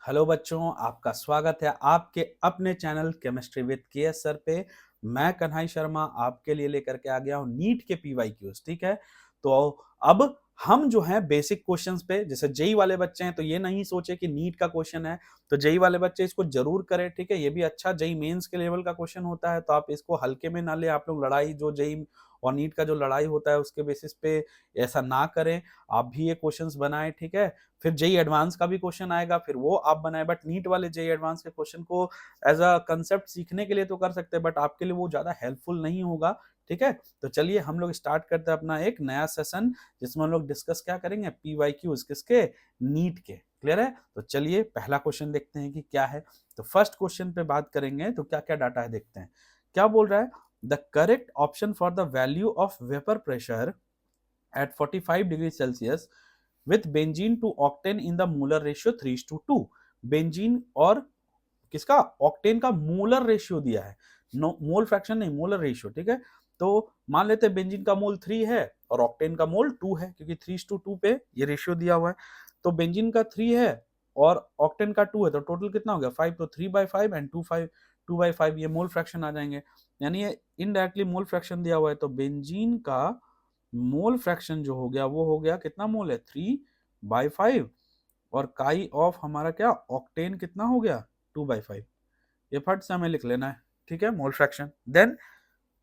Hello बच्चों, आपका स्वागत है आपके अपने channel chemistry with KS sir पे। मैं कन्हई शर्मा आपके लिए लेकर के आ गया हूँ नीट के पीवाईक्यूज। ठीक है, तो अब हम जो है बेसिक क्वेश्चंस पे, जैसे जेई वाले बच्चे हैं तो ये नहीं सोचे कि नीट का क्वेश्चन है, तो जेई वाले बच्चे इसको जरूर करें। ठीक है, ये भी अच्छा जेई मेंस के लेवल का क्वेश्चन होता है, तो आप इसको हल्के में ना ले। आप लोग लड़ाई जो जेई और नीट का जो लड़ाई होता है उसके बेसिस पे ऐसा ना करें। आप भी ये क्वेश्चंस बनाएं। ठीक है, फिर जेई एडवांस का भी क्वेश्चन आएगा, फिर वो आप बनाए। बट नीट वाले जेई एडवांस के क्वेश्चन को एज अ कंसेप्ट सीखने के लिए तो कर सकते हैं, बट आपके लिए वो ज्यादा हेल्पफुल नहीं होगा। ठीक है, तो चलिए हम लोग स्टार्ट करते हैं अपना एक नया सेशन, जिसमें हम लोग डिस्कस क्या करेंगे, पीवाईक्यूज किसके, नीट के। क्लियर है? तो चलिए पहला क्वेश्चन देखते हैं कि क्या है। तो फर्स्ट क्वेश्चन पे बात करेंगे तो क्या क्या डाटा है देखते हैं। क्या बोल रहा है, the correct option for the value of vapour pressure at 45 degree Celsius with benzene to octane in the molar ratio 3:2। Benzene और किसका, ऑक्टेन का मोलर रेशियो दिया है, नो मोल फ्रैक्शन नहीं, मोलर रेशियो। ठीक है, तो मान लेते हैं बेंजीन का मोल 3 है और ऑक्टेन का मोल 2 है, क्योंकि 3:2 पे ये रेशियो दिया हुआ है। तो बेंजीन का 3 है और ऑक्टेन का 2 है, तो टोटल कितना हो गया 5। तो 3/5 एंड 2/5 ये मोल फ्रैक्शन आ जाएंगे, यानी ये इनडायरेक्टली मोल फ्रैक्शन दिया हुआ है। तो बेंजीन का मोल फ्रैक्शन जो हो गया वो हो गया, कितना मोल है, 3/5। और काई ऑफ हमारा क्या, ऑक्टेन कितना हो गया, 2/5। ये फट से हमें लिख लेना है। ठीक है, mole fraction. Then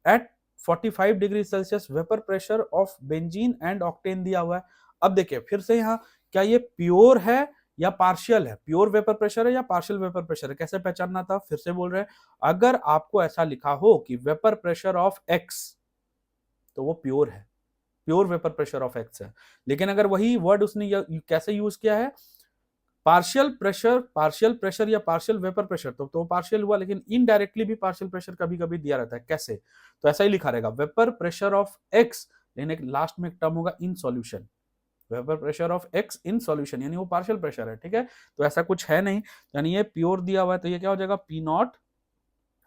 at 45 degree Celsius vapour pressure of benzene and octane दिया हुआ है। अब देखिए फिर से यहाँ, क्या ये प्योर है या पार्शियल है, प्योर वेपर प्रेशर है या पार्शियल वेपर प्रेशर है, कैसे पहचानना था। फिर से बोल रहे हैं, अगर आपको ऐसा लिखा हो कि वेपर प्रेशर ऑफ एक्स, तो वो प्योर है, pure vapour pressure of x है। लेकिन अगर वही वर्ड उसने कैसे यूज किया है, पार्शियल प्रेशर या पार्शियल वेपर प्रेशर, तो पार्शियल हुआ, लेकिन इनडायरेक्टली भी पार्शियल प्रेशर कभी कभी दिया रहता है। कैसे, तो ऐसा ही लिखा रहेगा, वेपर प्रेशर ऑफ एक्स, लेकिन एक लास्ट में एक टर्म होगा in solution, vapour pressure of x in solution, यानी वो पार्शियल प्रेशर है। ठीक है, तो ऐसा कुछ है नहीं, यानी ये प्योर दिया हुआ है, तो ये क्या हो जाएगा, पी नॉट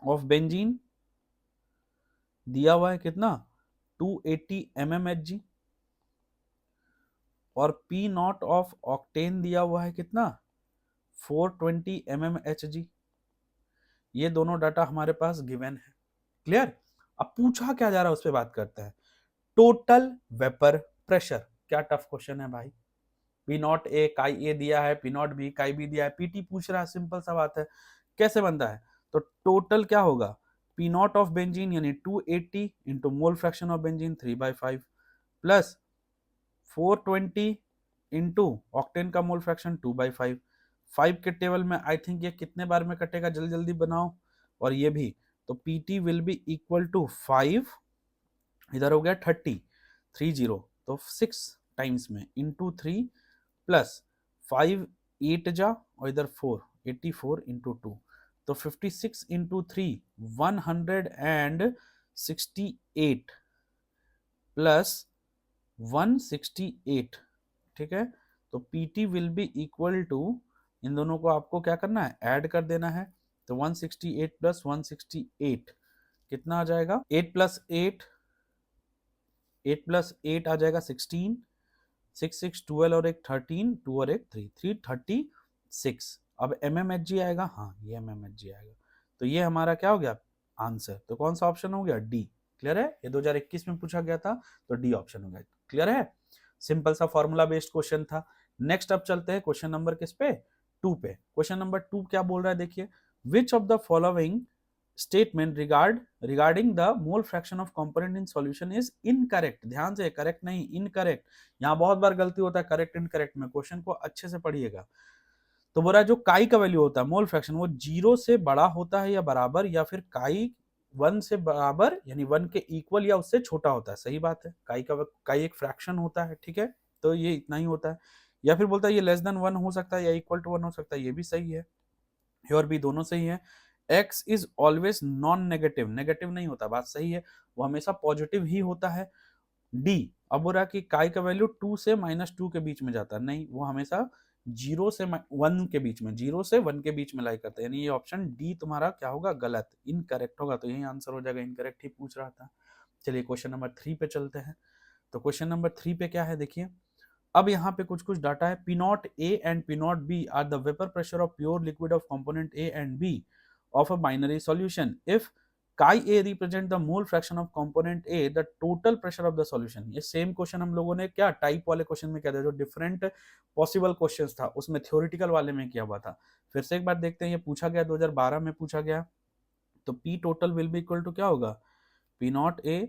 ऑफ बेंजीन दिया हुआ है कितना, 280 mmHg, और पी नॉट ऑफ ऑक्टेन दिया हुआ है कितना, 420 mmHg। ये दोनों डाटा हमारे पास गिवन है। क्लियर? अब पूछा क्या जा रहा है उस पर बात करते हैं। टोटल वेपर प्रेशर, क्या टफ क्वेश्चन है भाई। पी नॉट ए काई ए दिया है, पी नॉट बी काई बी दिया है, पीटी पूछ रहा है, सिंपल सा बात है। कैसे बनता है, तो टोटल क्या होगा, पी नॉट ऑफ बेंजीन यानी 280 into mole fraction of benzene 3/5 plus 420 into octane का मोल फ्रैक्शन 2/5। 5 के टेबल में आई थिंक ये कितने बार में कटेगा, जल्दी जल्दी बनाओ। और ये भी, तो PT will be equal to 5, इधर हो गया 30, तो 6 टाइम्स में इंटू 3 प्लस 5 8 जा, और इधर 4, 84 इंटू 2, तो 56 इंटू 3 168 प्लस 168। ठीक है, तो PT will be equal to, इन दोनों को आपको क्या करना है, ऐड कर देना है। तो 168 प्लस 168 कितना आ जाएगा, 8 प्लस 8 आ जाएगा 16, 6 6 12 और एक 13, 2 और एक 3, 336। अब MMHg आएगा, हाँ ये MMHg आएगा। तो ये हमारा क्या हो गया आंसर, तो कौन सा ऑप्शन हो गया, डी। क्लियर है, ये 2021 में पूछा गया था, तो डी ऑप्शन हो गया। क्लियर है, सिंपल सा फॉर्मूला बेस्ड क्वेश्चन था। नेक्स्ट अब चलते हैं क्वेश्चन नंबर किस पे, 2 पे। क्वेश्चन नंबर 2 क्या बोल रहा है देखिए, which of the following statement regarding the mole fraction of component in solution is incorrect. ध्यान से, करेक्ट नहीं इनकरेक्ट, यहां बहुत बार गलती होता है करेक्ट इनकरेक्ट में, क्वेश्चन को अच्छे से पढ़िएगा। तो बोला जो काई का वैल्यू होता है मोल फ्रैक्शन, वो 0 से बड़ा होता है या बराबर, या फिर काई 1 से बराबर यानी 1 के इक्वल या उससे छोटा होता है। सही बात है, काई एक फ्रैक्शन होता है। ठीक है, तो ये इतना ही होता है। या फिर बोलता है ये लेस देन 1 हो सकता है या इक्वल टू 1 हो सकता है, ये भी सही है, ये और भी दोनों सही है। X is always non negative, negative नहीं होता, बात सही है, वो हमेशा पॉजिटिव ही होता है। डी, अब हो रहा कि काई का वैल्यू 2 से -2 के बीच में जाता है, नहीं वो हमेशा 0 से 1 के बीच में, 0 से 1 के बीच में लाई करता है, यानी ये ऑप्शन डी तुम्हारा क्या होगा, गलत, इनकरेक्ट होगा। तो यही आंसर हो जाएगा, इनकरेक्ट ही पूछ रहा था। चलिए क्वेश्चन नंबर 3 पे चलते हैं। तो क्वेश्चन नंबर 3 पे क्या है देखिए, अब यहाँ पे कुछ कुछ डाटा है। P not A and P not B are the vapour pressure of pure liquid of component A and B of a binary solution. If chi a represent the mole fraction of component A, the total pressure of the solution. ये same question हम लोगों ने क्या type वाले question में किया था, जो डिफरेंट पॉसिबल क्वेश्चंस था उसमें थ्योरेटिकल वाले में किया हुआ था। फिर से एक बार देखते हैं, ये पूछा गया 2012 में पूछा गया, तो P total will be equal to क्या होगा, P not A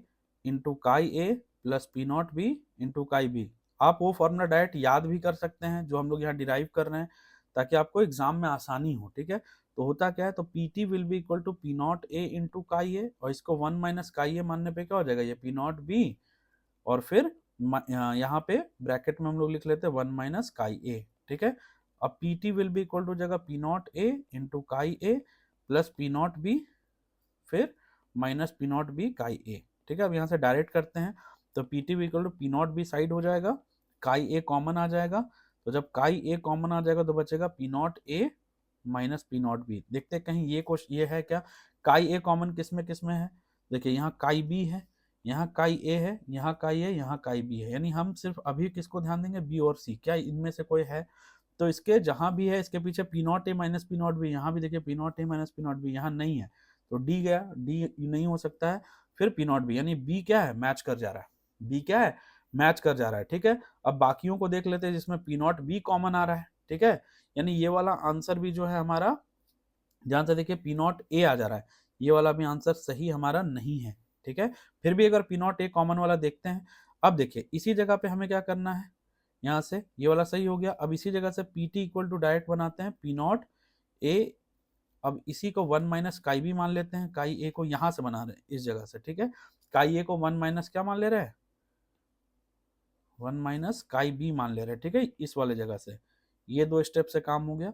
into chi A plus P not B into chi B। आप वो फॉर्मूला डायरेक्ट याद भी कर सकते हैं जो हम लोग यहाँ डिराइव कर रहे हैं, ताकि आपको एग्जाम में आसानी हो। ठीक है, तो होता क्या है, तो P T will be equal to P not A into chi A, और इसको 1 माइनस काई ए मानने पे क्या हो जाएगा, ये पी नॉट बी, और फिर यहाँ पे ब्रैकेट में हम लोग लिख लेते हैं 1 माइनस काई ए। ठीक है, अब P T will be equal to जगह P not A into chi A plus P not B फिर minus P not B chi A. ठीक है, अब यहाँ से डायरेक्ट करते हैं, तो P T equal to P not B side हो जाएगा, काई ए कॉमन आ जाएगा, तो जब काई ए कॉमन आ जाएगा तो बचेगा P not A minus P not B. देखते हैं कहीं ये क्वेश्चन ये है क्या, काई ए कॉमन किस में है, देखिए यहाँ काई बी है, यहाँ काई ए है, यहाँ काई ए, यहाँ काई बी है, यानी हम सिर्फ अभी किसको ध्यान देंगे, बी और सी, क्या इनमें से कोई है, तो इसके जहां भी है इसके पीछे P not A minus P not B, यहाँ भी देखिए P not A minus P not B, यहाँ नहीं है, तो डी गया, डी नहीं हो सकता है, फिर पी नॉट बी, यानी बी क्या है, मैच कर जा रहा है, बी क्या है, मैच कर जा रहा है। ठीक है, अब बाकियों को देख लेते हैं जिसमें पी नॉट बी कॉमन आ रहा है। ठीक है, यानी ये वाला आंसर भी जो है हमारा, ध्यान से देखिए पी नॉट ए आ जा रहा है, ये वाला भी आंसर सही हमारा नहीं है। ठीक है, फिर भी अगर पी नॉट ए कॉमन वाला देखते हैं, अब देखिए इसी जगह पे हमें क्या करना है, यहाँ से ये वाला सही हो गया, अब इसी जगह से P T equal to direct बनाते हैं पी नॉट ए, अब इसी को 1 माइनस काई बी मान लेते हैं, काई ए को यहाँ से बना रहे हैं इस जगह से। ठीक है, काई ए को 1 माइनस क्या मान ले रहे हैं, 1 माइनस काई बी मान ले रहे हैं। ठीक है, इस वाले जगह से ये दो स्टेप से काम हो गया,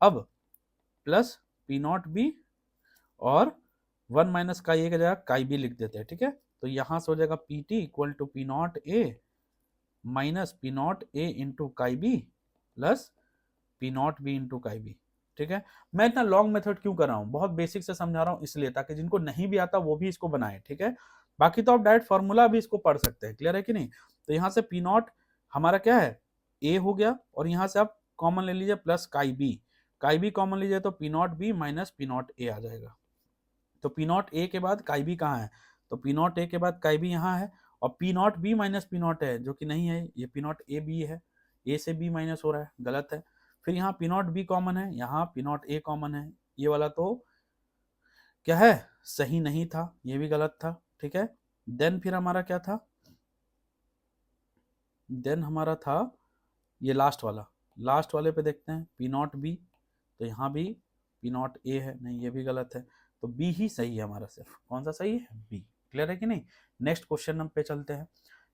अब प्लस पी नॉट बी और 1 माइनस काई ए की जगह काई बी लिख देते हैं। ठीक है, तो यहाँ से हो जाएगा P T equal to P not A minus P not A into chi B plus P not B into chi B. ठीक है, मैं इतना लॉन्ग मेथड क्यों कर रहा हूँ, बहुत बेसिक से समझा रहा हूँ इसलिए, ताकि जिनको नहीं भी आता वो भी इसको बनाए। ठीक है, बाकी तो आप डायरेक्ट फॉर्मूला भी इसको पढ़ सकते हैं, क्लियर है कि नहीं। तो यहाँ से पी नॉट हमारा क्या है, ए हो गया, और यहाँ से आप कॉमन ले लीजिए प्लस काई बी कॉमन लीजिए तो P not B minus P not A आ जाएगा। तो पी नॉट ए के बाद काई बी कहाँ है, तो पी नॉट ए के बाद काई बी यहाँ है, और P not B minus P not है जो कि नहीं है, ये पी नॉट ए बी है, ए से बी माइनस हो रहा है, गलत है। फिर यहाँ पी नॉट बी कॉमन है, यहाँ पी नॉट ए कॉमन है, ये वाला तो क्या है, सही नहीं था, ये भी गलत था। ठीक है, देन फिर हमारा क्या था, देन हमारा था ये लास्ट वाले पे देखते हैं पी नॉट बी, तो यहाँ भी पी नॉट ए है, नहीं ये भी गलत है, तो बी ही सही है हमारा, सिर्फ कौन सा सही है, बी। क्लियर है कि नहीं। नेक्स्ट क्वेश्चन हम पे चलते हैं।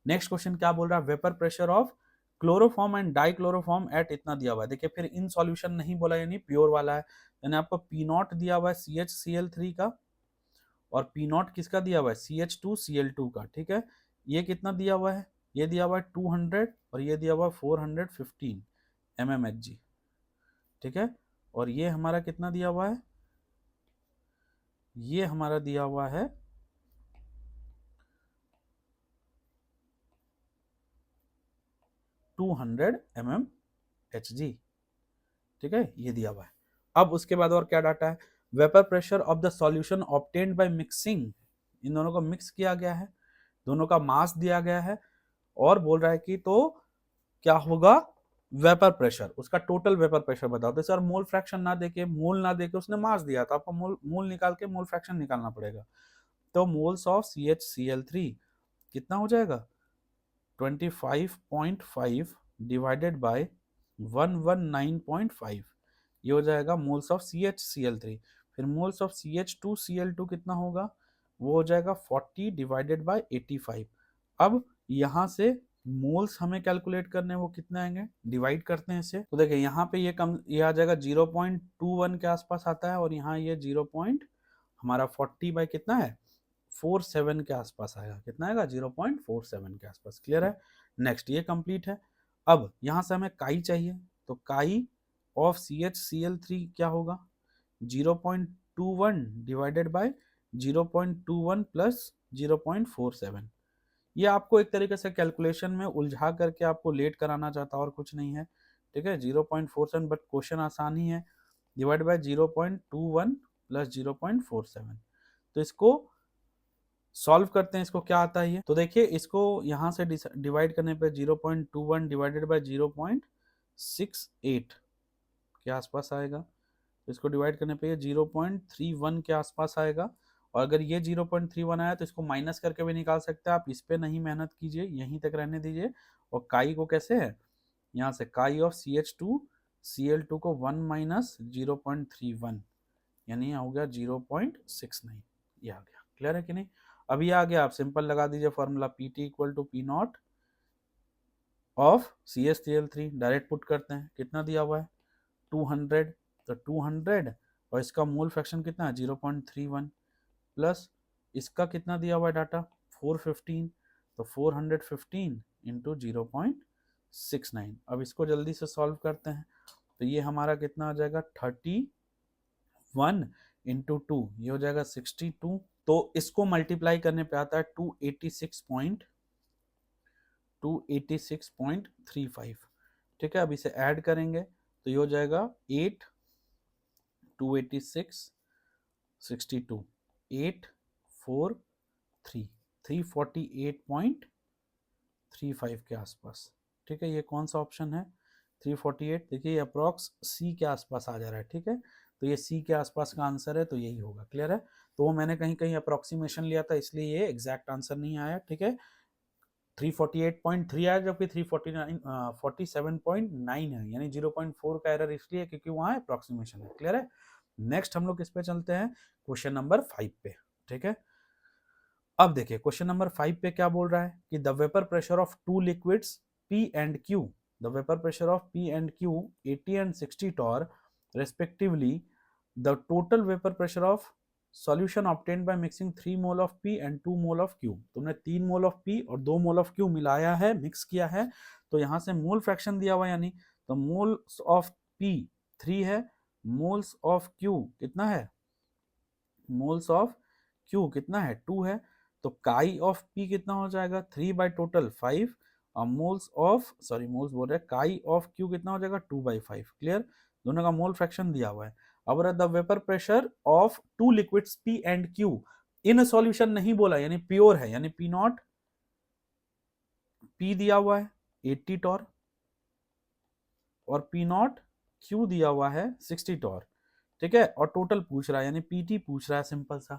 नेक्स्ट क्वेश्चन क्या बोल रहा है, vapour pressure of chloroform and dichloroform at इतना दिया हुआ है। देखिए फिर इन सॉल्यूशन नहीं बोला, यानी प्योर वाला है, यानी आपको पी नॉट दिया हुआ है CHCl3 का, और पी नॉट किसका दिया हुआ है, CH2Cl2 का। ठीक है, ये कितना दिया हुआ है, ये दिया हुआ है 200 और ये दिया हुआ है 415 mmHg। ठीक है, और ये हमारा कितना दिया हुआ है, ये हमारा दिया हुआ है 200 mmHg। ठीक है, ये दिया हुआ है। अब उसके बाद और क्या डाटा है, vapour pressure of the solution obtained by mixing, इन दोनों को मिक्स किया गया है, दोनों का मास दिया गया है, और बोल रहा है कि तो क्या होगा वेपर प्रेशर, उसका टोटल वेपर प्रेशर बताओ। तो सर मोल फ्रैक्शन ना देके, मोल ना देके उसने मास दिया, तो आपको मोल निकाल के मोल फ्रैक्शन निकालना पड़ेगा। तो मोल्स ऑफ CHCl3 कितना हो जाएगा, 25.5 डिवाइडेड बाय 119.5, ये हो जाएगा मोल्स ऑफ CHCl3। फिर मोल्स ऑफ CH2Cl2 कितना होगा, वो हो जाएगा 40 डिवाइडेड बाय 85। अब यहाँ से मोल्स हमें कैलकुलेट करने, वो कितने आएंगे, डिवाइड करते हैं इसे, तो देखिए यहाँ पे ये कम, ये आ जाएगा 0.21 के आसपास आता है, और यहाँ ये 0. हमारा 40 बाय कितना है 47 के आसपास आएगा, कितना आएगा 0.47 के आसपास। क्लियर है। नेक्स्ट ये कंप्लीट है। अब यहाँ से हमें काई चाहिए, तो काई ऑफ CHCl3 क्या होगा, 0.21 डिवाइडेड बाय 0.21 प्लस 0.47, ये आपको एक तरीके से कैलकुलेशन में उलझा करके आपको लेट कराना चाहता और कुछ नहीं है, ठीक है। 0.47 बट क्वेश्चन आसान ही है, डिवाइड बाय 0.21 प्लस 0.47। तो इसको सॉल्व करते हैं, इसको क्या आता है ये, तो देखिए इसको यहाँ से डिवाइड करने पे 0.21 डिवाइडेड बाय 0.68 के आसपास आएगा। इसको डिवाइड करने पे ये 0.31 के आसपास आएगा। और अगर ये 0.31 आया तो इसको माइनस करके भी निकाल सकते हैं आप, इस पे नहीं मेहनत कीजिए, यहीं तक रहने दीजिए। और काई को कैसे है, यहाँ से काई ऑफ CH2 Cl2 को 1 माइनस 0.31 यानी यहाँ हो गया 0.69, ये आ गया। क्लियर है कि नहीं? अब ये आ गया, आप सिंपल लगा दीजिए formula, PT equal to P not of CH3Cl3, direct put करते हैं, कितना दिया हुआ है 200, तो 200 और इसका मोल फ्रैक्शन कितना है 0.31 प्लस इसका कितना दिया हुआ है डाटा 415, तो 415 इंटू 0.69। अब इसको जल्दी से सॉल्व करते हैं, तो ये हमारा कितना आ जाएगा 31 इंटू 2, ये हो जाएगा 62। तो इसको मल्टीप्लाई करने पे आता है 286.35, ठीक है। अब इसे ऐड करेंगे तो ये हो जाएगा 8 286 62 843 348.35 के आसपास, ठीक है। ये कौन सा ऑप्शन है 348, देखिए ये अप्रॉक्स सी के आसपास आ जा रहा है, ठीक है। तो ये सी के आसपास का आंसर है, तो यही होगा। क्लियर है? तो वो मैंने कहीं कहीं अप्रोक्सीमेशन लिया था, इसलिए ये एग्जैक्ट आंसर नहीं आया, ठीक है। 348.3 आया, जबकि 47.9 है, यानी 0.4 का एरर इसलिए क्योंकि वहां अप्रोक्सीमेशन है। क्लियर है? नेक्स्ट हम लोग किस पे चलते हैं, क्वेश्चन नंबर 5 पे, ठीक है। अब देखिए क्वेश्चन नंबर 5 पे क्या बोल रहा है कि the vapour pressure of two liquids P and Q, the vapour pressure of P and Q 80 and 60 torr respectively, the total vapor pressure of solution obtained by mixing 3 mole of P and 2 mole of Q। तुमने 3 mole of P और 2 mole of Q मिलाया है, mix किया है, तो यहाँ से mole fraction दिया हुआ, यानी तो मोल्स ऑफ P 3 है, मोल्स ऑफ Q कितना है, मोल्स ऑफ Q कितना है 2 है, तो काई ऑफ P कितना हो जाएगा 3 बाई टोटल 5, और मोल्स ऑफ मोल्स बोल रहे हैं, काई ऑफ Q कितना हो जाएगा 2 बाई 5। क्लियर? दोनों का मोल फ्रैक्शन दिया हुआ है। अब the vapour pressure of two liquids P and Q in solution नहीं बोला, यानी प्योर है, यानी P नॉट P दिया हुआ है 80 टॉर और P नॉट Q दिया हुआ है 60 टॉर, ठीक है। और टोटल पूछ रहा है, यानी PT पूछ रहा है, सिंपल सा।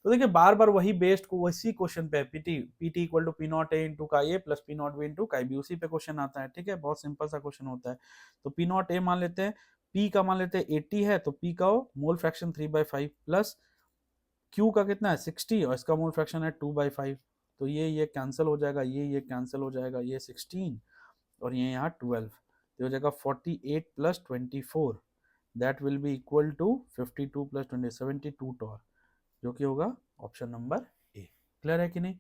तो देखिए बार बार वही बेस्ड को वैसी क्वेश्चन पे PT equal to P not A into chi A plus P not B into chi B, उसी पे क्वेश्चन आता है, ठीक है। बहुत सिंपल सा क्वेश्चन होता है। तो P नॉट A मान लेते हैं, P का मान लेते हैं 80 है, तो P का मोल फ्रैक्शन 3/5 प्लस Q का कितना है 60 और इसका मोल फ्रैक्शन है 2/5, तो ये कैंसिल हो जाएगा, ये कैंसिल हो जाएगा, ये 16 और ये यहाँ 12, तो हो जाएगा 48 plus 24, that will be equal to 52 plus 20 72 torr, जो कि होगा ऑप्शन नंबर ए। क्लियर है कि नहीं?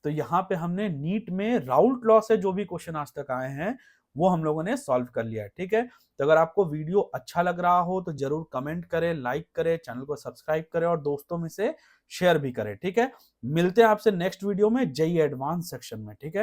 तो यहाँ पे हमने नीट में राउल्ट लॉ से जो भी क्वेश्चन आज तक आए हैं वो हम लोगों ने सॉल्व कर लिया है, ठीक है। तो अगर आपको वीडियो अच्छा लग रहा हो तो जरूर कमेंट करें, लाइक करें, चैनल को सब्सक्राइब करें और दोस्तों में से शेयर भी करें, ठीक है। मिलते हैं आपसे नेक्स्ट वीडियो में JEE एडवांस सेक्शन में, ठीक है।